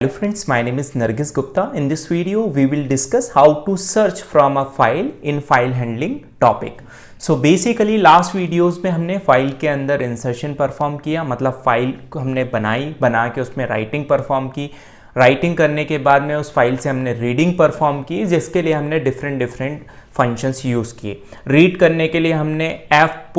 Hello friends, my name is Nargis Gupta. In this video, we will discuss how to search from a file in file handling topic. So basically last videos में हमने file के अंदर insertion perform किया, मतलब file को हमने बना के उसमें राइटिंग परफॉर्म की। राइटिंग करने के बाद में उस फाइल से हमने रीडिंग परफॉर्म की, जिसके लिए हमने डिफरेंट फंक्शंस यूज़ किए। रीड करने के लिए हमने एफ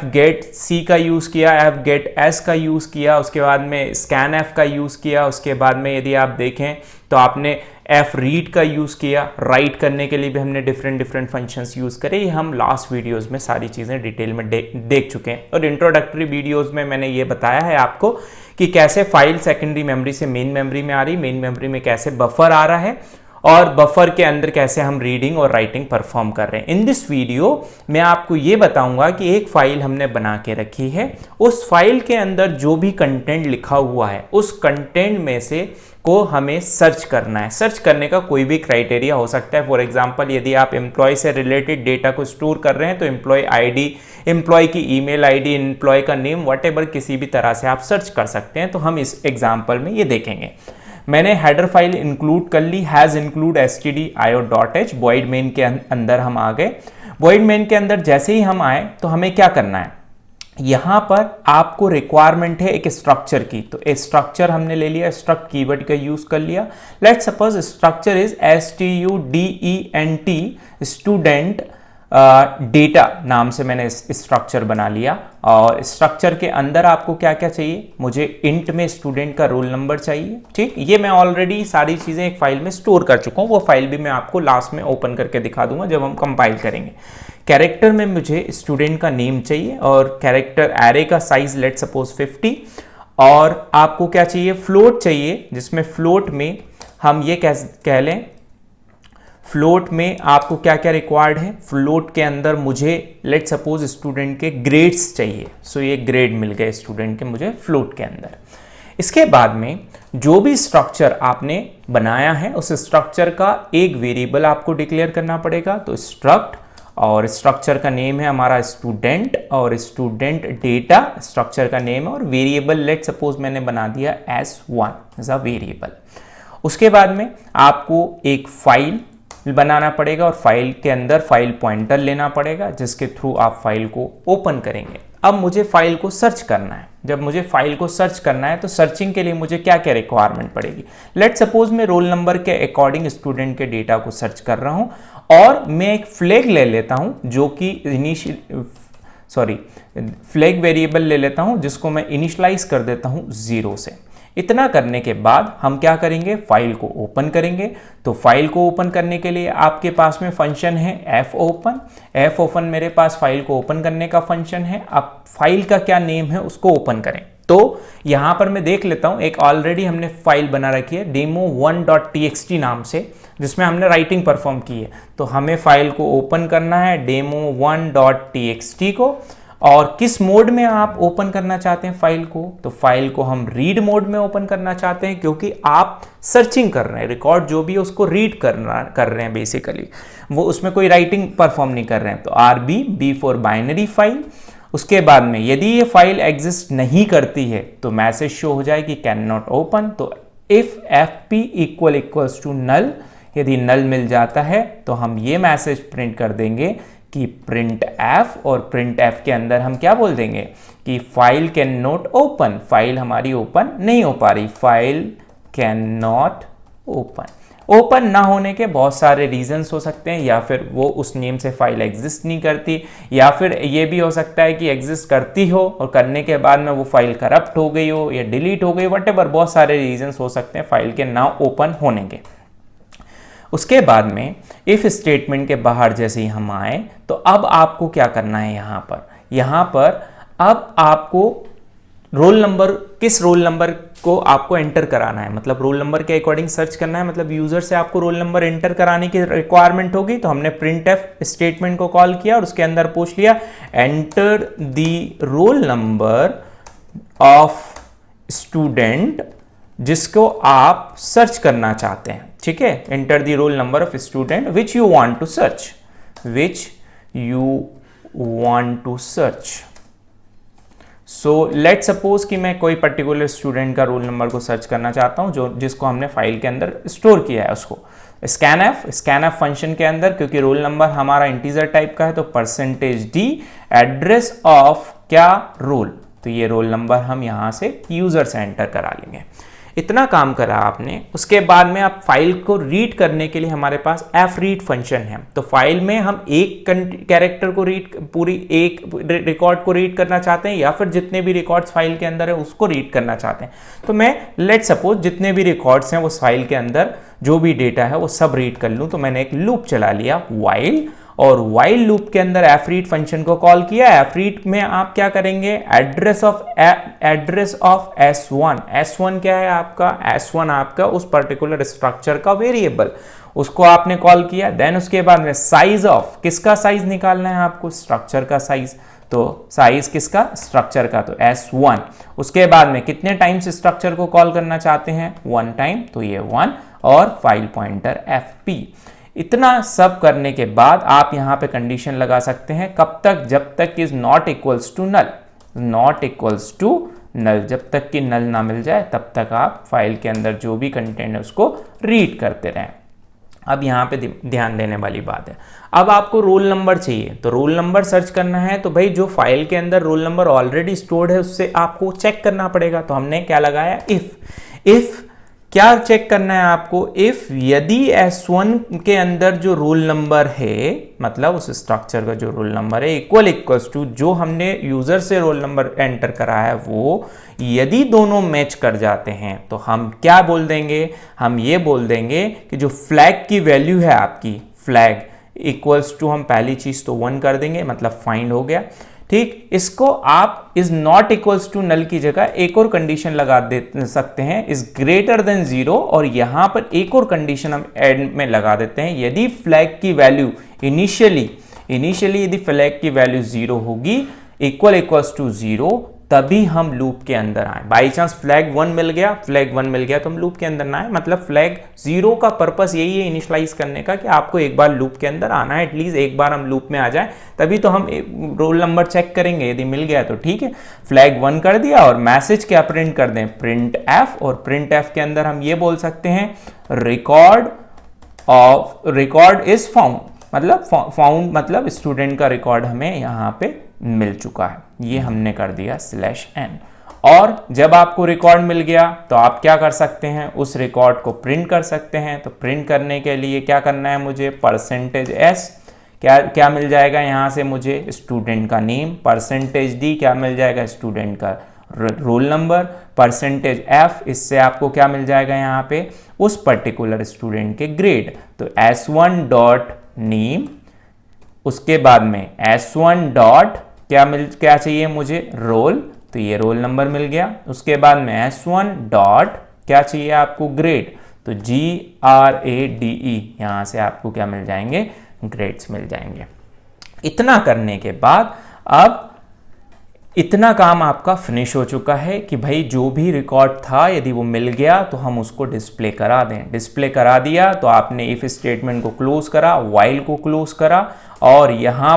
गेट सी का यूज़ किया, एफ गेट एस का यूज़ किया, उसके बाद में स्कैन एफ का यूज़ किया। उसके बाद में यदि आप देखें तो आपने एफ रीड का यूज़ किया। राइट करने के लिए भी हमने डिफरेंट फंक्शंस यूज़ करे। ये हम लास्ट वीडियोस में सारी चीज़ें डिटेल में देख चुके हैं। और इंट्रोडक्टरी वीडियोस में मैंने ये बताया है आपको कि कैसे फाइल सेकेंडरी मेमोरी से मेन मेमोरी में आ रही, मेन मेमोरी में कैसे बफर आ रहा है और बफर के अंदर कैसे हम रीडिंग और राइटिंग परफॉर्म कर रहे हैं। इन दिस वीडियो मैं आपको ये बताऊंगा कि एक फाइल हमने बना के रखी है, उस फाइल के अंदर जो भी कंटेंट लिखा हुआ है उस कंटेंट में से को हमें सर्च करना है। सर्च करने का कोई भी क्राइटेरिया हो सकता है। फॉर एग्जांपल, यदि आप एम्प्लॉय से रिलेटेड डेटा को स्टोर कर रहे हैं तो एम्प्लॉय आईडी, एम्प्लॉय की ईमेल आईडी, एम्प्लॉय का नेम, व्हाटएवर किसी भी तरह से आप सर्च कर सकते हैं। तो हम इस एग्जाम्पल में ये देखेंगे। मैंने हेडर फाइल इंक्लूड कर ली, hash include stdio.h। Void main के अंदर हम आ गए। वॉइड मेन के अंदर जैसे ही हम आए तो हमें क्या करना है, यहां पर आपको रिक्वायरमेंट है एक स्ट्रक्चर की। तो ए स्ट्रक्चर हमने ले लिया, स्ट्रक्ट कीवर्ड का यूज कर लिया। Let's suppose structure is student student data नाम से मैंने स्ट्रक्चर बना लिया। और स्ट्रक्चर के अंदर आपको क्या क्या चाहिए, मुझे इंट में स्टूडेंट का रोल नंबर चाहिए। ठीक, ये मैं ऑलरेडी सारी चीज़ें एक फाइल में स्टोर कर चुका हूँ। वो फाइल भी मैं आपको लास्ट में ओपन करके दिखा दूंगा जब हम कंपाइल करेंगे। कैरेक्टर में मुझे स्टूडेंट का नेम चाहिए और कैरेक्टर एरे का साइज लेट सपोज 50। और आपको क्या चाहिए, फ्लोट चाहिए, जिसमें फ्लोट में हम ये कह लें, फ्लोट में आपको क्या क्या रिक्वायर्ड है। फ्लोट के अंदर मुझे लेट सपोज स्टूडेंट के ग्रेड्स चाहिए। सो ये ग्रेड मिल गए स्टूडेंट के मुझे फ्लोट के अंदर। इसके बाद में जो भी स्ट्रक्चर आपने बनाया है उस स्ट्रक्चर का एक वेरिएबल आपको डिक्लेयर करना पड़ेगा। तो स्ट्रक्ट, और स्ट्रक्चर का नेम है हमारा स्टूडेंट, और स्टूडेंट डेटा स्ट्रक्चर का नेम है, और वेरिएबल लेट सपोज मैंने बना दिया s1 एज अ वेरिएबल। उसके बाद में आपको एक फाइल बनाना पड़ेगा और फाइल के अंदर फाइल पॉइंटर लेना पड़ेगा, जिसके थ्रू आप फाइल को ओपन करेंगे। अब मुझे फाइल को सर्च करना है। जब मुझे फाइल को सर्च करना है तो सर्चिंग के लिए मुझे क्या क्या रिक्वायरमेंट पड़ेगी। लेट सपोज मैं रोल नंबर के अकॉर्डिंग स्टूडेंट के डेटा को सर्च कर रहा हूं और मैं एक फ्लैग ले लेता हूं, जो कि फ्लैग वेरिएबल ले लेता हूं, जिसको मैं इनिशियलाइज कर देता हूं 0 से। इतना करने के बाद हम क्या करेंगे, फाइल को ओपन करेंगे। तो फाइल को ओपन करने के लिए आपके पास में फंक्शन है fopen। fopen मेरे पास फाइल को ओपन करने का फंक्शन है। अब फाइल का क्या नेम है उसको ओपन करें। तो यहां पर मैं देख लेता हूं, एक ऑलरेडी हमने फाइल बना रखी है demo1.txt नाम से, जिसमें हमने राइटिंग परफॉर्म की है। तो हमें फाइल को ओपन करना है demo1.txt को। और किस मोड में आप ओपन करना चाहते हैं फाइल को, तो फाइल को हम रीड मोड में ओपन करना चाहते हैं, क्योंकि आप सर्चिंग कर रहे हैं, रिकॉर्ड जो भी है उसको रीड कर रहे हैं बेसिकली, वो उसमें कोई राइटिंग परफॉर्म नहीं कर रहे हैं। तो RB फॉर बाइनरी फाइल। उसके बाद में यदि ये फाइल एग्जिस्ट नहीं करती है तो मैसेज शो हो जाए कि कैन नॉट ओपन। तो if fp equals to null, यदि नल मिल जाता है तो हम ये मैसेज प्रिंट कर देंगे कि प्रिंट एफ, और प्रिंट एफ के अंदर हम क्या बोल देंगे कि file can not open, file हमारी ओपन नहीं हो पा रही, file can not open. Open ना होने के बहुत सारे रीजंस हो सकते हैं, या फिर वो उस नेम से फाइल एग्जिस्ट नहीं करती, या फिर ये भी हो सकता है कि एग्जिस्ट करती हो और करने के बाद में वो फाइल करप्ट हो गई हो या डिलीट हो गई, व्हाटएवर, बहुत सारे रीजंस हो सकते हैं फाइल के ना ओपन होने के। उसके बाद में इफ स्टेटमेंट के बाहर जैसे ही हम आए तो अब आपको क्या करना है, यहाँ पर अब आपको रोल नंबर, किस रोल नंबर को आपको एंटर कराना है, मतलब रोल नंबर के अकॉर्डिंग सर्च करना है, मतलब यूजर से आपको रोल नंबर एंटर कराने की रिक्वायरमेंट होगी। तो हमने printf स्टेटमेंट को कॉल किया और उसके अंदर पूछ लिया enter the roll number of student जिसको आप सर्च करना चाहते हैं। ठीक है, enter the roll number of student which you want to search, so let suppose कि मैं कोई पर्टिकुलर स्टूडेंट का रोल नंबर को सर्च करना चाहता हूँ जो जिसको हमने फाइल के अंदर स्टोर किया है उसको। स्कैन एफ फंक्शन के अंदर, क्योंकि रोल नंबर हमारा इंटीजर टाइप का है, तो %d एड्रेस ऑफ क्या रोल, तो ये रोल नंबर हम यहाँ से यूजर से एंटर करा लेंगे। इतना काम करा आपने। उसके बाद में आप फाइल को रीड करने के लिए हमारे पास fread फंक्शन है। तो फाइल में हम एक कैरेक्टर को रीड, पूरी एक रिकॉर्ड को रीड करना चाहते हैं या फिर जितने भी रिकॉर्ड्स फाइल के अंदर है उसको रीड करना चाहते हैं। तो मैं लेट सपोज जितने भी रिकॉर्ड्स हैं उस फाइल के अंदर जो भी डेटा है वो सब रीड कर लूँ। तो मैंने एक लूप चला लिया while, और while लूप के अंदर fread फंक्शन को कॉल किया। fread में आप क्या करेंगे, एड्रेस ऑफ S1 क्या है आपका, S1 आपका उस पर्टिकुलर स्ट्रक्चर का वेरिएबल, उसको आपने कॉल किया। देन उसके बाद में साइज ऑफ, किसका साइज निकालना है आपको, स्ट्रक्चर का साइज। तो साइज किसका, स्ट्रक्चर का, तो S1। उसके बाद में कितने टाइम्स स्ट्रक्चर को कॉल करना चाहते हैं, 1 टाइम, तो ये 1, और फाइल पॉइंटर FP। इतना सब करने के बाद आप यहां पे कंडीशन लगा सकते हैं, कब तक, जब तक is not equals to null, जब तक कि नल ना मिल जाए तब तक आप फाइल के अंदर जो भी कंटेंट है उसको रीड करते रहें। अब यहाँ पे ध्यान देने वाली बात है, अब आपको रोल नंबर चाहिए, तो रोल नंबर सर्च करना है, तो भाई जो फाइल के अंदर रोल नंबर ऑलरेडी स्टोर्ड है उससे आपको चेक करना पड़ेगा। तो हमने क्या लगाया, इफ क्या चेक करना है आपको, इफ यदि S1 के अंदर जो रोल नंबर है, मतलब उस स्ट्रक्चर का जो रोल नंबर है इक्वल्स टू जो हमने यूजर से रोल नंबर एंटर करा है वो, यदि दोनों मैच कर जाते हैं तो हम क्या बोल देंगे, हम ये बोल देंगे कि जो फ्लैग की वैल्यू है आपकी, फ्लैग इक्वल्स टू, हम पहली चीज तो 1 कर देंगे, मतलब फाइंड हो गया। ठीक, इसको आप is not equals to null की जगह एक और कंडीशन लगा दे सकते हैं, इज ग्रेटर देन 0, और यहां पर एक और कंडीशन हम एंड में लगा देते हैं, यदि फ्लैग की वैल्यू इनिशियली यदि फ्लैग की वैल्यू 0 होगी, इक्वल्स टू 0, तभी हम लूप के अंदर आए। बाई चांस फ्लैग 1 मिल गया तो हम लूप के अंदर ना आए, मतलब फ्लैग 0 का पर्पस यही है इनिशियलाइज करने का कि आपको एक बार लूप के अंदर आना है, एटलीस्ट एक बार हम लूप में आ जाए, तभी तो हम रोल नंबर चेक करेंगे, यदि मिल गया तो ठीक है। फ्लैग 1 कर दिया और मैसेज क्या प्रिंट कर दें, printf, और printf के अंदर हम ये बोल सकते हैं रिकॉर्ड इज फाउंड, मतलब स्टूडेंट का रिकॉर्ड हमें यहाँ पे मिल चुका है, ये हमने कर दिया /n। और जब आपको रिकॉर्ड मिल गया तो आप क्या कर सकते हैं, उस रिकॉर्ड को प्रिंट कर सकते हैं। तो प्रिंट करने के लिए क्या करना है मुझे, %s, क्या मिल जाएगा यहाँ से मुझे, स्टूडेंट का नेम, %d क्या मिल जाएगा, स्टूडेंट का रोल नंबर, %f, इससे आपको क्या मिल जाएगा यहाँ पे, उस पर्टिकुलर स्टूडेंट के ग्रेड। तो S1.name, उसके बाद में S1. क्या चाहिए मुझे, रोल, तो ये रोल नंबर मिल गया। उसके बाद में S1. क्या चाहिए आपको, ग्रेड, तो GRADE, यहां से आपको क्या मिल जाएंगे, ग्रेड्स मिल जाएंगे। इतना करने के बाद अब इतना काम आपका फिनिश हो चुका है कि भाई जो भी रिकॉर्ड था यदि वो मिल गया तो हम उसको डिस्प्ले करा दें। डिस्प्ले करा दिया तो आपने इफ स्टेटमेंट को क्लोज करा, while को क्लोज करा, और यहाँ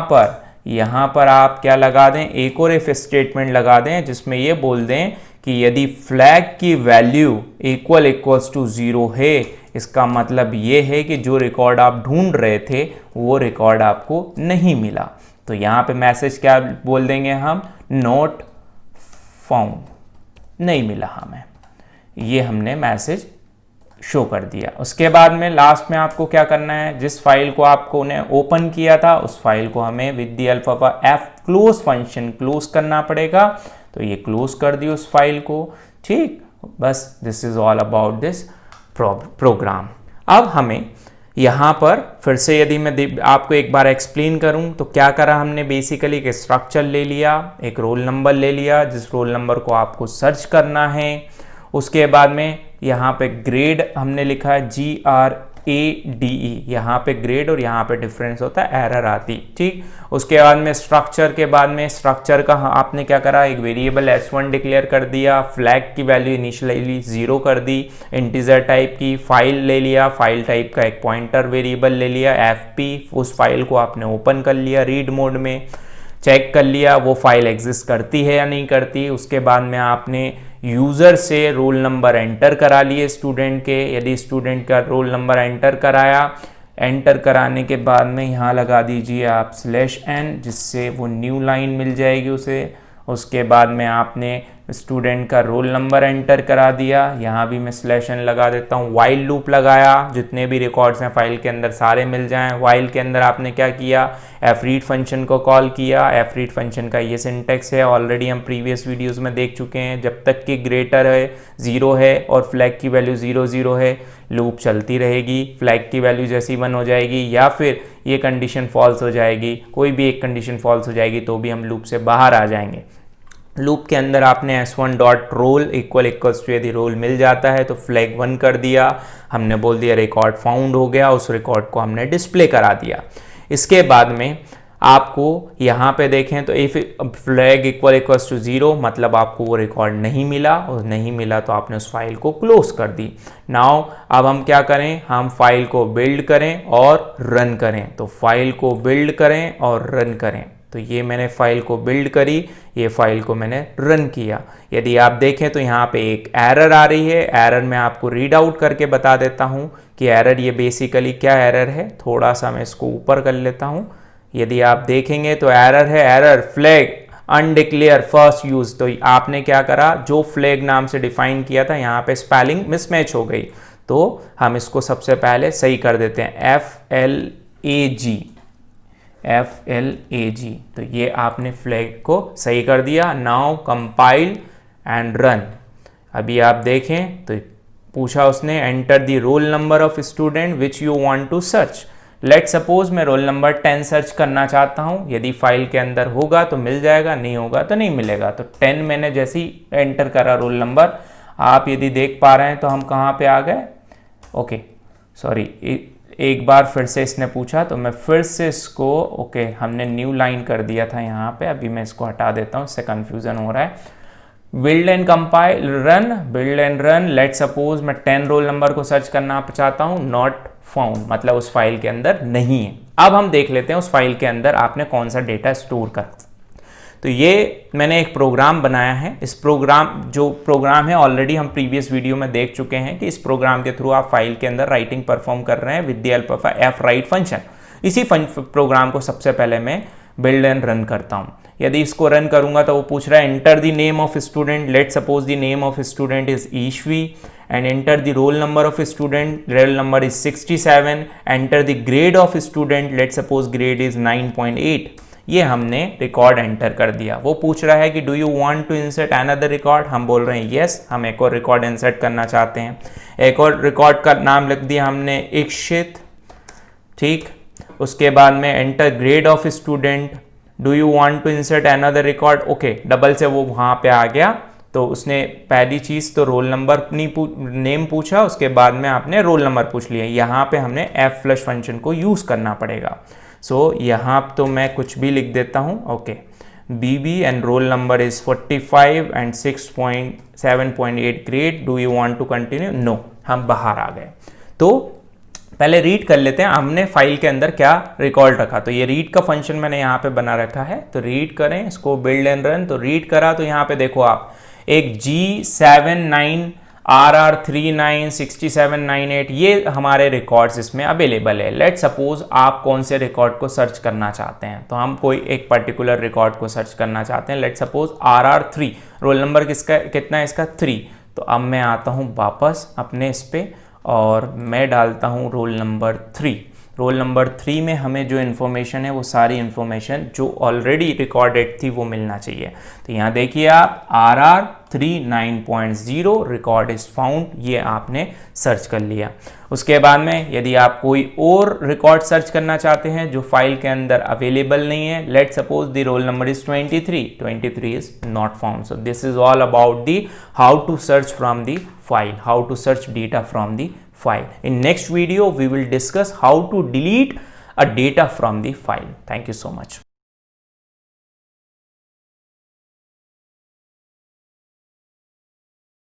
पर आप क्या लगा दें, एक और इफ स्टेटमेंट लगा दें जिसमें ये बोल दें कि यदि फ्लैग की वैल्यू इक्वल्स टू 0 है, इसका मतलब ये है कि जो रिकॉर्ड आप ढूंढ रहे थे वो रिकॉर्ड आपको नहीं मिला। तो यहाँ पे मैसेज क्या बोल देंगे हम, नॉट फाउंड, नहीं मिला हमें, ये हमने मैसेज शो कर दिया। उसके बाद में लास्ट में आपको क्या करना है, जिस फाइल को आपको ने ओपन किया था उस फाइल को हमें with the help of f close function close करना पड़ेगा। तो ये क्लोज कर दिया उस फाइल को, ठीक, बस this is all about this program. अब हमें यहाँ पर फिर से यदि मैं आपको एक बार एक्सप्लेन करूँ तो क्या करा हमने, बेसिकली एक स्ट्रक्चर ले लिया, एक रोल नंबर ले लिया, जिस रोल नंबर को आपको सर्च करना है। उसके बाद में यहाँ पे ग्रेड हमने लिखा है GRADE, यहाँ पे ग्रेड और यहाँ पे डिफरेंस होता है, एरर आती, ठीक। उसके बाद में स्ट्रक्चर के बाद में स्ट्रक्चर का आपने क्या करा, एक वेरिएबल S1 डिक्लेयर कर दिया, फ्लैग की वैल्यू इनिशियली 0 कर दी, इंटीजर टाइप की फाइल ले लिया, फाइल टाइप का एक पॉइंटर वेरिएबल ले लिया FP, उस फाइल को आपने ओपन कर लिया रीड मोड में, चेक कर लिया वो फाइल एग्जिस्ट करती है या नहीं करती। उसके बाद में आपने यूज़र से रोल नंबर एंटर करा लिए स्टूडेंट के। यदि स्टूडेंट का रोल नंबर एंटर कराया, एंटर कराने के बाद में यहाँ लगा दीजिए आप /n, जिससे वो न्यू लाइन मिल जाएगी उसे। उसके बाद में आपने स्टूडेंट का रोल नंबर एंटर करा दिया, यहाँ भी मैं /n लगा देता हूँ। वाइल लूप लगाया, जितने भी रिकॉर्ड्स हैं फाइल के अंदर सारे मिल जाएं। वाइल के अंदर आपने क्या किया, fread फंक्शन को कॉल किया। fread फंक्शन का ये सिंटेक्स है, ऑलरेडी हम प्रीवियस वीडियोस में देख चुके हैं। जब तक कि ग्रेटर है 0 है और फ्लैग की वैल्यू 0 0 है, लूप चलती रहेगी। फ्लैग की वैल्यू जैसी 1 हो जाएगी या फिर ये कंडीशन फॉल्स हो जाएगी, कोई भी एक कंडीशन फॉल्स हो जाएगी तो भी हम लूप से बाहर आ जाएंगे। लूप के अंदर आपने s1.roll इक्वल्स टू यदि रोल मिल जाता है तो फ्लैग 1 कर दिया, हमने बोल दिया रिकॉर्ड फाउंड हो गया, उस रिकॉर्ड को हमने डिस्प्ले करा दिया। इसके बाद में आपको यहाँ पे देखें तो इफ फ्लैग इक्वल्स टू 0 मतलब आपको वो रिकॉर्ड नहीं मिला, और नहीं मिला तो आपने उस फाइल को क्लोज कर दी। नाउ अब हम क्या करें, हम फाइल को बिल्ड करें और रन करें। तो फाइल को बिल्ड करें और रन करें। तो ये मैंने फाइल को बिल्ड करी, ये फाइल को मैंने रन किया। यदि आप देखें तो यहाँ पे एक एरर आ रही है। एरर मैं आपको रीड आउट करके बता देता हूँ कि एरर ये बेसिकली क्या एरर है। थोड़ा सा मैं इसको ऊपर कर लेता हूँ। यदि आप देखेंगे तो एरर है, error flag undeclared first use. तो आपने क्या करा, जो फ्लैग नाम से डिफाइन किया था यहाँ पे स्पेलिंग मिसमैच हो गई, तो हम इसको सबसे पहले सही कर देते हैं, FLAG। तो ये आपने फ्लैग को सही कर दिया। Now compile and run. अभी आप देखें तो पूछा उसने enter the roll number of student which you want to search. Let suppose मैं रोल नंबर 10 सर्च करना चाहता हूँ। यदि फाइल के अंदर होगा तो मिल जाएगा, नहीं होगा तो नहीं मिलेगा। तो 10 मैंने जैसे ही एंटर करा रोल नंबर, आप यदि देख पा रहे हैं तो हम कहाँ पे आ गए। ओके सॉरी, एक बार फिर से इसने पूछा तो मैं फिर से इसको ओके हमने न्यू लाइन कर दिया था यहाँ पे। अभी मैं इसको हटा देता हूँ, इससे कन्फ्यूज़न हो रहा है। Build and compile run, build and run. Late suppose मैं 10 रोल नंबर को सर्च करना चाहता हूँ, नॉट फाउंड मतलब उस फाइल के अंदर नहीं है। अब हम देख लेते हैं उस फाइल के अंदर आपने कौन सा डेटा स्टोर कर। तो ये मैंने एक प्रोग्राम बनाया है। इस जो प्रोग्राम है ऑलरेडी हम प्रीवियस वीडियो में देख चुके हैं कि इस प्रोग्राम के थ्रू आप फाइल के अंदर राइटिंग परफॉर्म कर रहे हैं with the help of fwrite function. इसी प्रोग्राम को सबसे पहले मैं बिल्ड एंड रन करता हूँ। यदि इसको रन करूंगा तो वो पूछ रहा है enter the name of student. Let suppose the name of student is Ishwi and enter the roll number of student. Roll number is 67। Enter the grade of student. Let suppose grade is 9.8। ये हमने record enter कर दिया। वो पूछ रहा है कि do you want to insert another record. हम बोल रहे हैं यस, हम एक और रिकॉर्ड इंसर्ट करना चाहते हैं। एक और रिकॉर्ड का नाम लिख दिया हमने इक्षित, ठीक। उसके बाद में enter grade of student. Do you want to insert another record. Okay, double से वो वहाँ पे आ गया। तो उसने पहली चीज़ तो रोल नंबर नेम पूछा, उसके बाद में आपने रोल नंबर पूछ लिया। यहाँ पे हमने flush फंक्शन को यूज़ करना पड़ेगा। सो यहाँ तो मैं कुछ भी लिख देता हूँ। Okay, BB and roll number is 45 and 7.8 grade. Do you want to continue. No, हम बाहर आ गए। तो पहले रीड कर लेते हैं हमने फाइल के अंदर क्या रिकॉर्ड रखा। तो ये रीड का फंक्शन मैंने यहाँ पे बना रखा है। तो रीड करें इसको, बिल्ड एंड रन। तो रीड करा तो यहाँ पे देखो आप एक G79RR396798 ये हमारे रिकॉर्ड्स इसमें अवेलेबल है। लेट सपोज आप कौन से रिकॉर्ड को सर्च करना चाहते हैं। तो हम कोई एक पर्टिकुलर रिकॉर्ड को सर्च करना चाहते हैं। Let suppose RR3, roll number कितना है इसका 3। तो अब मैं आता हूँ वापस अपने इस पे और मैं डालता हूँ रोल नंबर 3। रोल नंबर 3 में हमें जो इन्फॉर्मेशन है वो सारी इन्फॉर्मेशन जो ऑलरेडी रिकॉर्डेड थी वो मिलना चाहिए। तो यहाँ देखिए आप RR39.0 रिकॉर्ड इज फाउंड, ये आपने सर्च कर लिया। उसके बाद में यदि आप कोई और रिकॉर्ड सर्च करना चाहते हैं जो फाइल के अंदर अवेलेबल नहीं है, let suppose the roll number is 23 is not found. So this is all about the how to search from the file, how to search data from the file. In next video, we will discuss how to delete a data from the file. Thank you so much.